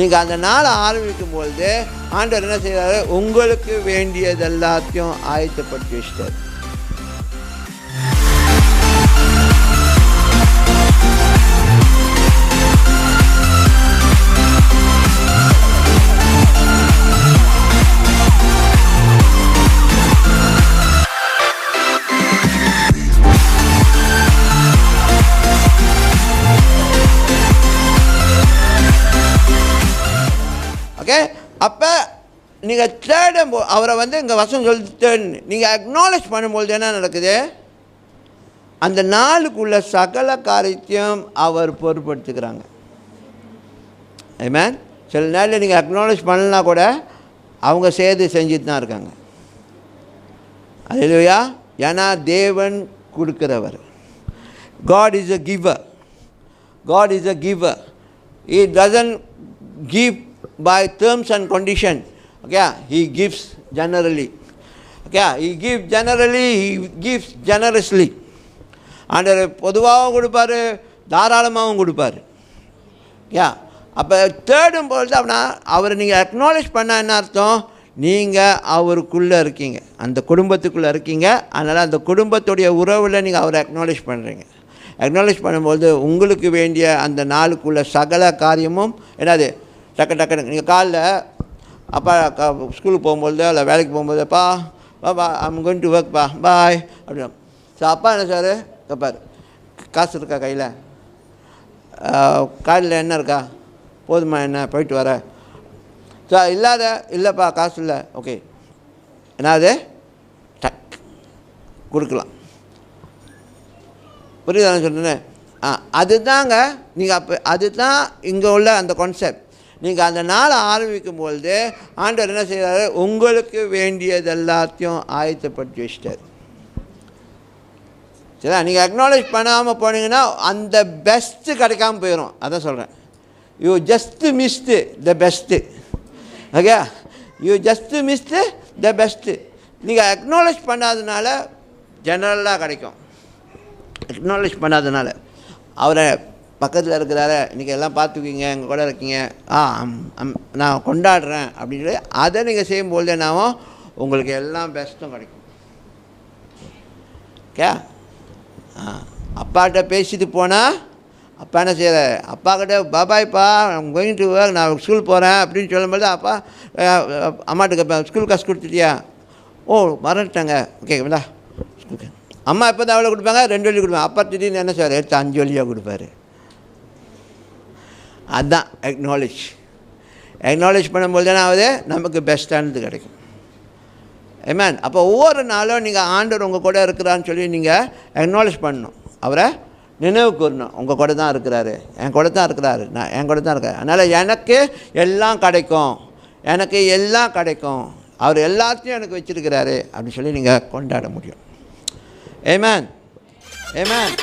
நீங்கள் அந்த நாளை ஆரம்பிக்கும் பொழுது ஆண்டவர் என்ன செய்கிறாரு? உங்களுக்கு வேண்டியது எல்லாத்தையும் ஆயத்தப்படுத்தி வச்சிட்டார். ஓகே, அப்போ நீங்கள் தேடும் அவரை இங்கே வசனம் சொல்லிட்டு நீங்கள் அக்னாலேஜ் பண்ணும்பொழுது என்ன நடக்குது? அந்த நாளுக்குள்ள சகல காரியத்தையும் அவர் பொறுப்படுத்துக்கிறாங்க. ஆமென். சில நேரில் நீங்கள் அக்னாலேஜ் பண்ணலனா கூட அவங்க செஞ்சுட்டு தான் இருக்காங்க. அல்லேலூயா. ஏன்னா தேவன் கொடுக்கிறவர். God is a giver. God is a giver. He doesn't give by terms and condition. Okay, he gives generally. Okay, he gives generally, he gives generously. ஆண்டவர் பொதுவாகவும் கொடுப்பாரு, தாராளமாகவும் கொடுப்பாரு. அப்போ தேடும் பொழுது அப்படின்னா அவரை நீங்கள் அக்னாலேஜ் பண்ண என்ன அர்த்தம்? நீங்கள் அவருக்குள்ளே இருக்கீங்க, அந்த குடும்பத்துக்குள்ளே இருக்கீங்க. அதனால் அந்த குடும்பத்துடைய உறவில் நீங்கள் அவரை அக்னாலேஜ் பண்ணுறீங்க. அக்னாலேஜ் பண்ணும்போது உங்களுக்கு வேண்டிய அந்த நாளுக்குள்ள சகல காரியமும் என்னது டக்கு நீங்கள் காலைல அப்பா ஸ்கூலுக்கு போகும்போது இல்லை வேலைக்கு போகும்போது அப்பா பா ஐம் கோயிங் டு ஒர்க் பா பாய் அப்படின்னா. ஸோ அப்பா என்ன சார் கேட்பார், காசு இருக்கா கையில்? காலையில் என்ன இருக்கா? போதுமா? என்ன போயிட்டு வர? ஸோ இல்லைப்பா காசு இல்லை. ஓகே, என்னது டக் கொடுக்கலாம். புரியுதான்னு சொல்கிறேன். அதுதாங்க நீங்கள் அப்போ அதுதான் இங்கே உள்ள அந்த கான்செப்ட். நீங்கள் அந்த நாளை ஆரம்பிக்கும் பொழுது ஆண்டவர் என்ன செய்கிறாரு? உங்களுக்கு வேண்டியது எல்லாத்தையும் ஆயத்தப்படுத்தி வச்சிட்டார். சரியா? நீங்கள் அக்னாலேஜ் பண்ணாமல் போனீங்கன்னா அந்த பெஸ்ட்டு கிடைக்காமல் போயிடும். அதான் சொல்கிறேன். You just missed the best. Okay, you just missed the best. நீங்கள் அக்னாலேஜ் பண்ணாதனால ஜெனரலாக கிடைக்கும். அக்னாலேஜ் பண்ணாதனால அவரை பக்கத்தில் இருக்கிறார இன்றைக்கி எல்லாம் பார்த்துக்குவீங்க, எங்கள் கூட இருக்கீங்க, நான் கொண்டாடுறேன் அப்படின்னு அதை நீங்கள் செய்யும்போது என்னாவும் உங்களுக்கு எல்லாம் பெஸ்ட்டும் கிடைக்கும். ஓகே, அப்பாக்கிட்ட பேசிட்டு போனால் அப்பா என்ன செய்கிற? அப்பாக்கிட்ட பாபாய்ப்பா கோயிங் டு ஒர்க், நான் ஸ்கூல் போகிறேன் அப்படின்னு சொல்லும்போது அப்பா அம்மாட்ட கேட்பேன், ஸ்கூல் காசு கொடுத்துட்டியா? ஓ மறந்துட்டாங்க. ஓகே வேண்டா ஸ்கூலுக்கு. அம்மா எப்போ தான் எவ்வளோ கொடுப்பாங்க? 2 வழி கொடுப்பாங்க. அப்பா திடீர்னு என்ன சார் எடுத்து 5 வழியாக கொடுப்பாரு. அதுதான் அக்னாலேஜ் பண்ணும்போது தானே ஆகுது நமக்கு பெஸ்ட்டானது கிடைக்கும். ஆமென். அப்போ ஒவ்வொரு நாளும் நீங்கள் ஆண்டவர் உங்கள் கூட இருக்கிறான்னு சொல்லி நீங்கள் அக்னாலேஜ் பண்ணணும். அவரை நினைவு கூறணும். உங்கள் கூட தான் இருக்கிறாரு, என் கூட தான் இருக்கிறாரு, நான் என் கூட தான் இருக்கிறேன். அதனால் எனக்கு எல்லாம் கிடைக்கும், எனக்கு எல்லாம் கிடைக்கும், அவர் எல்லாத்தையும் எனக்கு வச்சுருக்கிறாரு அப்படின்னு சொல்லி நீங்கள் கொண்டாட முடியும். ஆமென். ஆமென்.